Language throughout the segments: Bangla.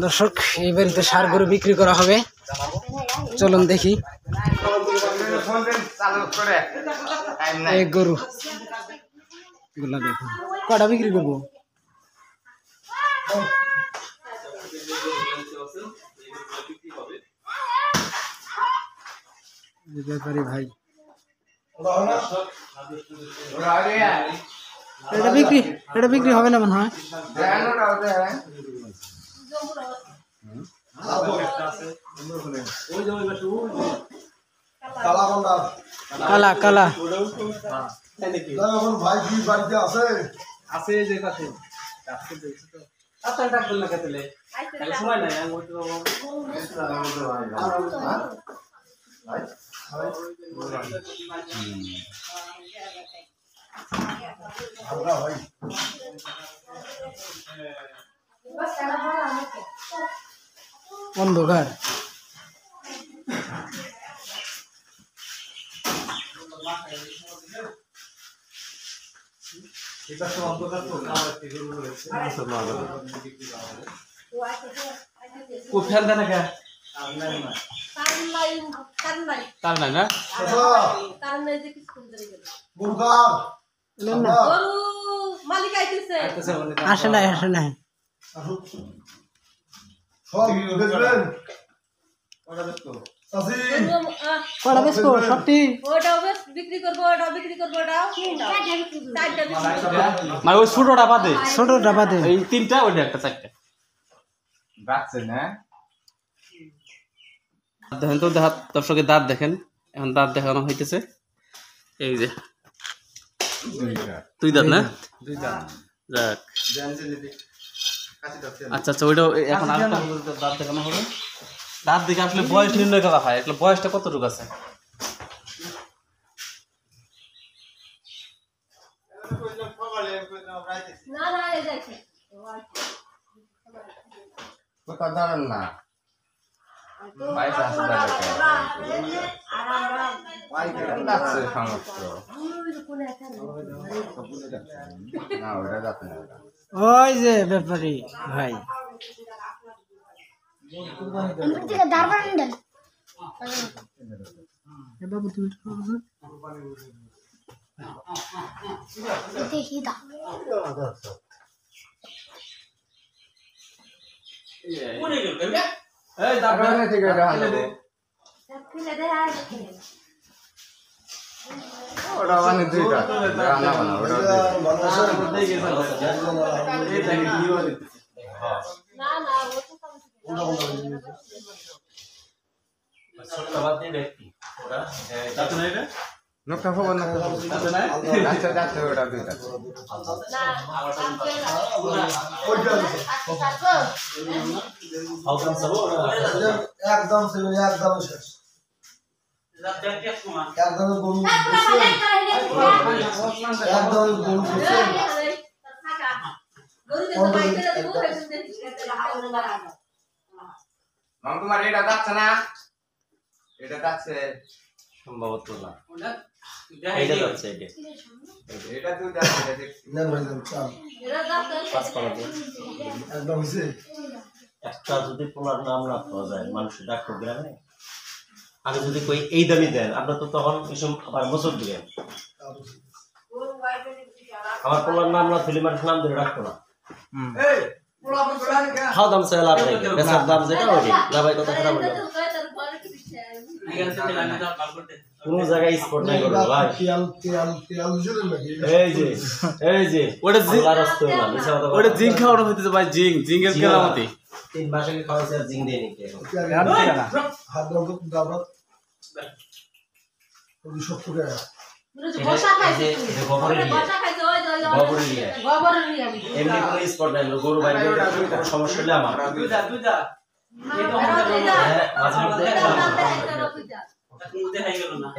দর্শক এই বাড়িতে ষাঁড় গরু বিক্রি করা হবে, চলুন দেখি। এই গরু গুলা দেখুন, কটা বিক্রি করবো? ব্যাপারী ভাই, এটা বিক্রি হবে না মনে হয়। কালা কালা ভাই কি বাড়িতে আছে? আছে যে কাছে সময় নাই। অন্ধকার আসে নাই আসে নাই। কটা বেশ সত্যি মানে ওই ছোটটা বাদে, ছোটটা বাদে এই তিনটা, ওইটা একটা, চারটা রাখছেন না। দেখেন তো দর্শকের দাঁত দেখেন, এখন দাঁত দেখানো হইতেছে। এই যে দুই দাঁত না, দুই দাঁত। আচ্ছা আচ্ছা, ওইটাও এখন দাঁত দেখানো হবে। দাঁত দেখে আসলে বয়স নির্ণয় করা হয়, আসলে বয়সটা কতটুকু আছে। না ওই যে ব্যাপারী ভাই, বাবু তুমি নকটা খবর না যাচ্ছে ওটা দুইটা একদম একদম শেষ, একদম গরু তোমার এটা যাচ্ছে না, এটা যাচ্ছে সম্ভবত না, এটা যাচ্ছে, এটা তুই যাচ্ছে, এটা ভাই চল পাস করা দে একদম হইছে। একটা যদি পোলার নাম না পাওয়া যায় মানুষের ডাক্তার গ্রামে, আমি যদি কই এই দামি দেন, আপনার তো তখন এসব আবার বছর দিবেন। আমার পোলার নাম না ফিলি মানুষ নাম ধরে রাখতো না। খাওয়া দাম চাই লাভ নেই, বেচার দাম যেটা ওই লাভাই কথা খারাপ হলো। কোন জায়গায় স্পট নাই করে ভাই, এই যে ওটা ওটা জিঙ্ক খাওয়ানো হইতেছে ভাই, জিঙ্কের কেরামতি 3 মাস আগে খাওয়াইছে, আর জিঙ্ক দিয়ে নিতে হাত দাও দাও ওই 70 টাকা বসা খাইছে, গোবরের নিয়ে এমনি কোন স্পট নাই, গরু ভাই কোনো সমস্যা হলে আমার দুইটা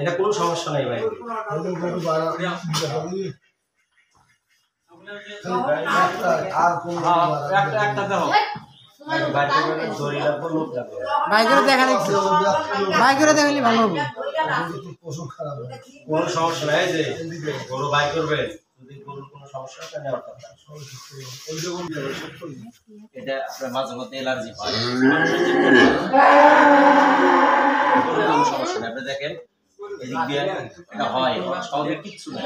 এটা কোনো সমস্যা নাই ভাই, আর একটা দাও বাইকের দেখা দেখছি বাইকের দেখালে ভালো হবে পশু খারাপ হবে কোনো সমস্যা নাই যে গরু বাই করবেন যদি গরুর কোনো সমস্যা থাকে নেওয়ার কথা এটা আপনার মাঝে মধ্যে অ্যালার্জি হয় কোনো সমস্যা নাই আপনি দেখেন এদিক দিয়ে এটা হয় সহজে কিচ্ছু নাই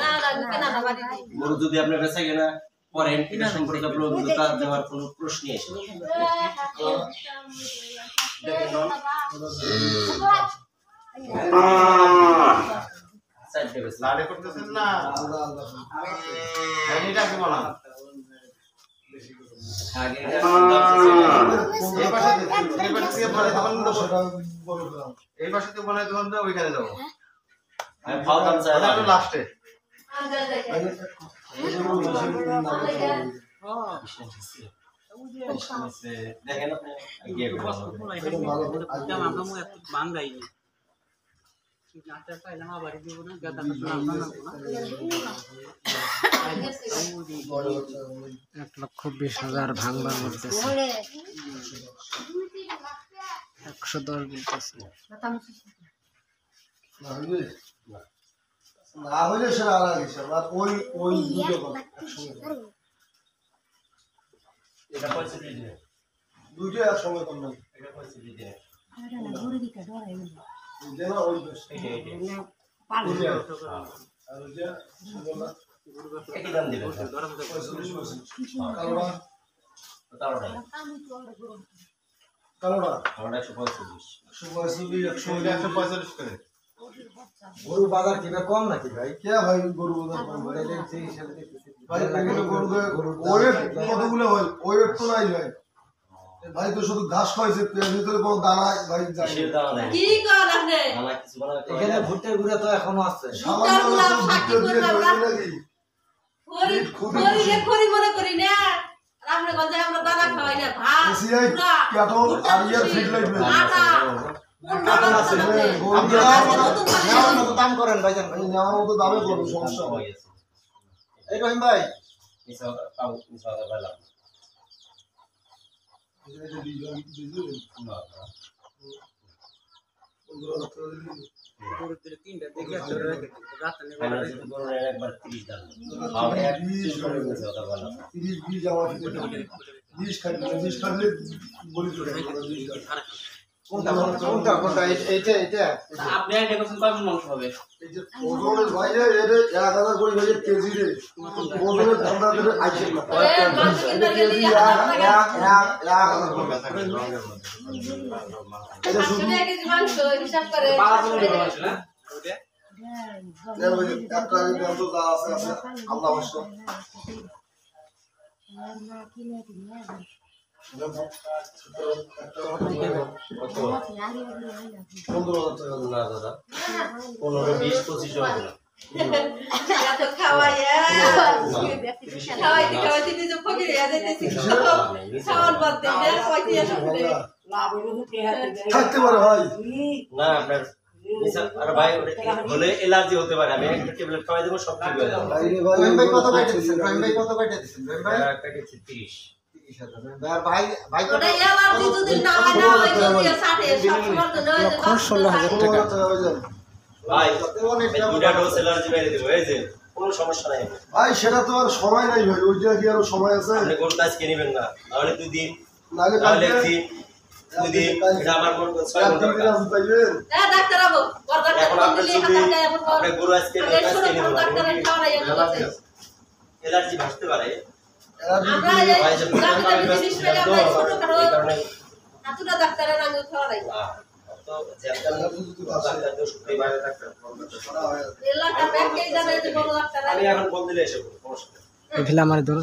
গরু যদি আপনি বেঁচে গেলে পরেন এটা সম্পর্কে আপনার অভিজ্ঞতা দেওয়ার কোনো প্রশ্নই আসে না লাড়ে করতেছেন না এটা কি বলা এই পাশে মনে হয় তখন ওইখানে যাবো লাস্টে দেখেন এক লক্ষ 20,000 ভাঙবার বলতেছে 110 বলতেছে না হইলে সেটা আলাদা হিসাব আর ওই দুটো কথা এটা পয়সা দিয়ে দিন দুটো একসঙ্গে কম নাই এটা পয়সা দিয়ে দিন না ওই আর ওই যে একই দাম দিবেন কালোটা 145 করে গরু বাজার কিনা কম নাকি ভাই কে ভাই গরু বাজার কম ভাই ভাই গরু ওয়েট কতগুলো হয় ওয়েট তো নাই ভাই ভাই তো শুধু ঘাস খাইছে পেঁয়াজ ভিতরে কোনো দানা ভাই যায় কি কর আপনি দানা কিছু বানাবে এখানে ভুট্টার গুঁড়া তো এখনো আছে ভুট্টার গুঁড়া ফাঁকি করে খড়ি মনে করি না আমরা গঞ্জে আমরা দানা খাওয়াই না ভাত এসিআই ক্যাটল আর ইয়ার ফিড লাগবে আটা দাম করেন ভাইজান ভাই নেওয়ার মতো দামে করবো সমস্যা হয় এই রহিম ভাই নিসা পাও নিসা ভালো একবার 30 দাম আর 30 করে নিসা ভালো 30 20 আমার 20 খাইলে বলি চলে কোনটা এইটা আপনি আইডিয়া করছেন কয় মাংস হবে এই যে ওজনের ভাইরে এর 1000 করে ভাই কেজি রে ওজনের দামটা ধরে আইছে না কেজি 1000 এটা শুধু কেজি মাংস হিসাব করে 5 মাংস না এর ভাই একটা গন্ধ যা আছে আল্লাহ ওয়াসা থাকতে পারে ভাই না আপনার আর ভাই হলে অ্যালার্জি হতে পারে আমি একটা ট্যাবলেট খাওয়াই দেব সব ঠিক হয়ে যাবে ভাই কত কয়টা দিবেন ভাই কত কয়টা দিবেন ভাই একটা কেজি 30 ভাই ভাই ওটা অ্যালার্জি যদি না হয় না হয় যদি 60 সব সময় তো নয় 16,000 টাকা ভাই দুটা ডোজ অ্যালার্জি মেরে দেব এই যে কোনো সমস্যা নাই ভাই সেটা তো আর সময় নাই ভাই ওইটা কি আর সময় আছে আপনি গরু কাজ কিনে নেবেন না তাহলে 2 দিন নালে তাহলে 2 দিন এটা আমার মন 6 ঘন্টা ডাক্তার বাবু বরদার এখন আপনি যদি আপনি গরু আজকে কাজ কিনে নেবেন ডাক্তারের খাওয়াই অ্যালার্জি ভাসতে পারে আমরা এই ডাক্তার জিনিস পেলে আমরা ছোট খাটো হাতুড়া ডাক্তারের আগে খাওয়াই তো যেটা ডাক্তার তো শুনতে পারে ডাক্তার এলাকা ব্যাংকে যাবে যে বড় ডাক্তার আমি এখন বল দিলে এসে সমস্যা এগুলা আমার ধরো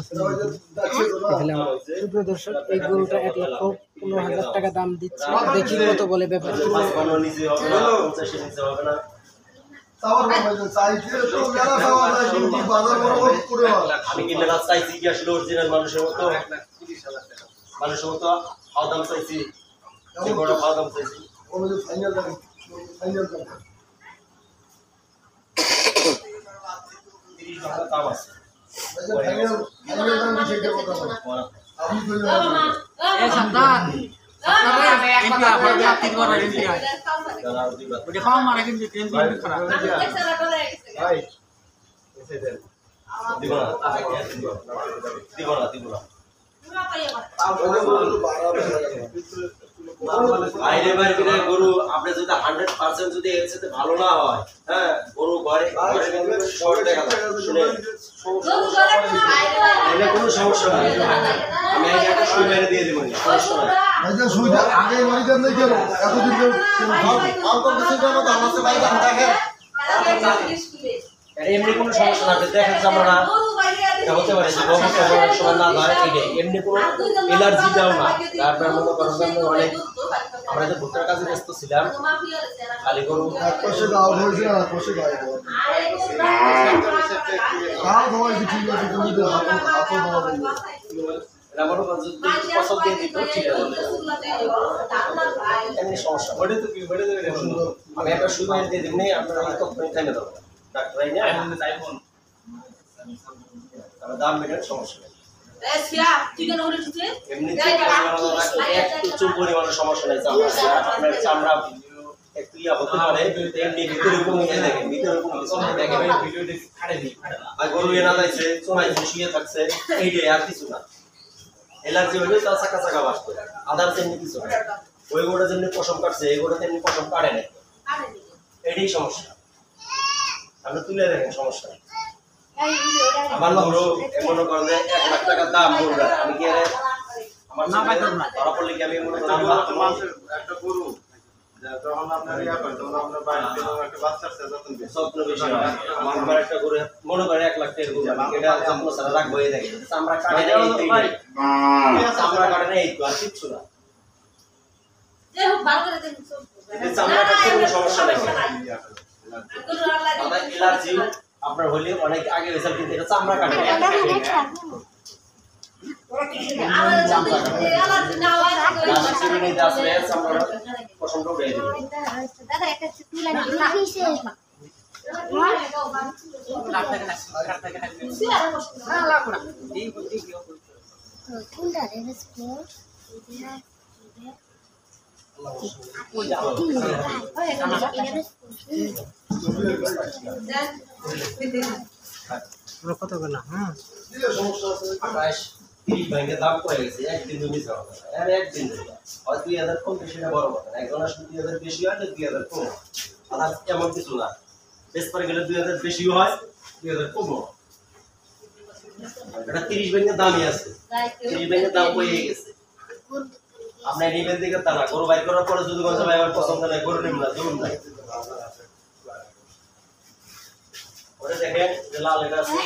এগুলা সুপ্রিয় দর্শক এই গরুটা 1,15,000 টাকা দাম দিচ্ছে দেখি কত বলে ব্যাপারে কোনো নিচে হবে না 50 নিচে হবে না সাওয়ার ভাই চাইতে তো মেলা সাওয়ার নাই কিন্তু বাজার বরাবর করে আমি কি মেলা চাইছি কি আসলে অরিজিনাল মানুষের মতো 1,30,000 টাকা মানুষের মতো খাওয়া দাম চাইছি যে বড় খাওয়া দাম চাইছি ওই যে ফাইনাল দাম 30 টাকা দাম আছে ফাইনাল দাম কি সেটা কথা বল আপনি কইলেন ও মামা এই সপ্তাহ আমি এক কথা বলে আপনি বড় রেন্টি হয় ওটা খাওয়া মারা কিন্তু রেন্টি খারাপ ভাই এসে দেন দিব না বাইরে বাইরে কিনে গরু আপনি যদি 100% যদি এর সাথে ভালো না হয় হ্যাঁ গরু ঘরে শর্ট দেখা যায় শুনে এটা কোনো সমস্যা নাই আমি একটা সুই মেরে দিয়ে দেব সমস্যা নাই ভাইজান সুইটা আগে মারি দেন নাই কেন এতদিন ধরে আম কম কিছু জানো তো আমার ভাই দাম দেখেন এটা এমনি কোনো সমস্যা না দেখেন আমরা এটা হতে পারে যে গরু সময় না হয় এইটাই এমনি কোনো এলার্জি দাও না তারপর মনে করেন অনেক আমরা যে ভুট্টার কাছে ব্যস্ত ছিলাম খালি গরু এক পাশে দাও হয়েছে আর এক পাশে গায়ে দাও দাও এই ঠিক আছে তুমি তো হাত দাও এটা মনে করেন যদি পছন্দ দিয়ে দিত ঠিক আছে এমনি সমস্যা বডি তো কি বডি দেবে আমি একটা সুই মেরে দিয়ে দিই আপনারা এই তখন টাইমে দাও ডাক্তার আইনা আইফোন তাহলে দাম মেটার সমস্যা নেই এমনি একটু পরিমাণের সমস্যা নেই আপনার চামড়া একটু ইয়া হতে পারে এমনি ভিতরে কোনো ইয়ে দেখেন ভিতরে কোনো কিছু নেই দেখেন ভিডিও দেখে ছাড়ে দিই আর গরু এ না যাইছে চুমাইছে শুয়ে থাকছে এইটাই আর কিছু না এলার্জি হলে তার চাকা চাকা বাসতো আদার তেমনি কিছু না ওই গোটা যেমনি পশম কাটছে এই গোটা তেমনি পশম কাটে না এটাই সমস্যা আপনি তুলে দেখেন সমস্যা আমার গরু এমন করেন 1 লাখ টাকা দাম গরুর আমি কি আরে আমার না পাইতাম না ধরা পড়লে কি আমি মনে দাম মানুষের একটা গরু যখন আপনার ইয়া করেন তখন আপনার বাড়িতে একটা বাচ্চার সাথে যত্ন বেশি হয় আমার বাড়ি একটা গরু মনে করে 1 লাখ টাকা গরু এটা যত্ন ছাড়া রাখবো এই দেখেন আমরা কাটে না এই আমরা কাটে না এই তো আর কিছু না আমরা কাটতে কোনো সমস্যা নেই দাদা এলার্জি আপনার হলে অনেক আগে হয়েছে কিন্তু এটা চামড়া কাটে কত করে না হ্যাঁ সমস্যা আছে 30 ব্যাংকে দাম পড়ে গেছে একদিন মিস হবে আর একদিন আর 2000 কম বেশি না বড় কথা একজনের 2000 বেশি হয় 2000 কম আর এমন কিছু না বেশ পরে গেলে 2000 বেশি হয় 2000 কম হয় এটা 30 ব্যাংকের দামই আছে 30 ব্যাংকের দাম পড়ে গেছে আপনি নিবেন দিকে তা না গরু বাইর করার পরে যদি গঞ্জ ভাই আমার পছন্দ নাই গরু নিব না জমুন নাই ওটা দেখেন যে লাল এটা আছে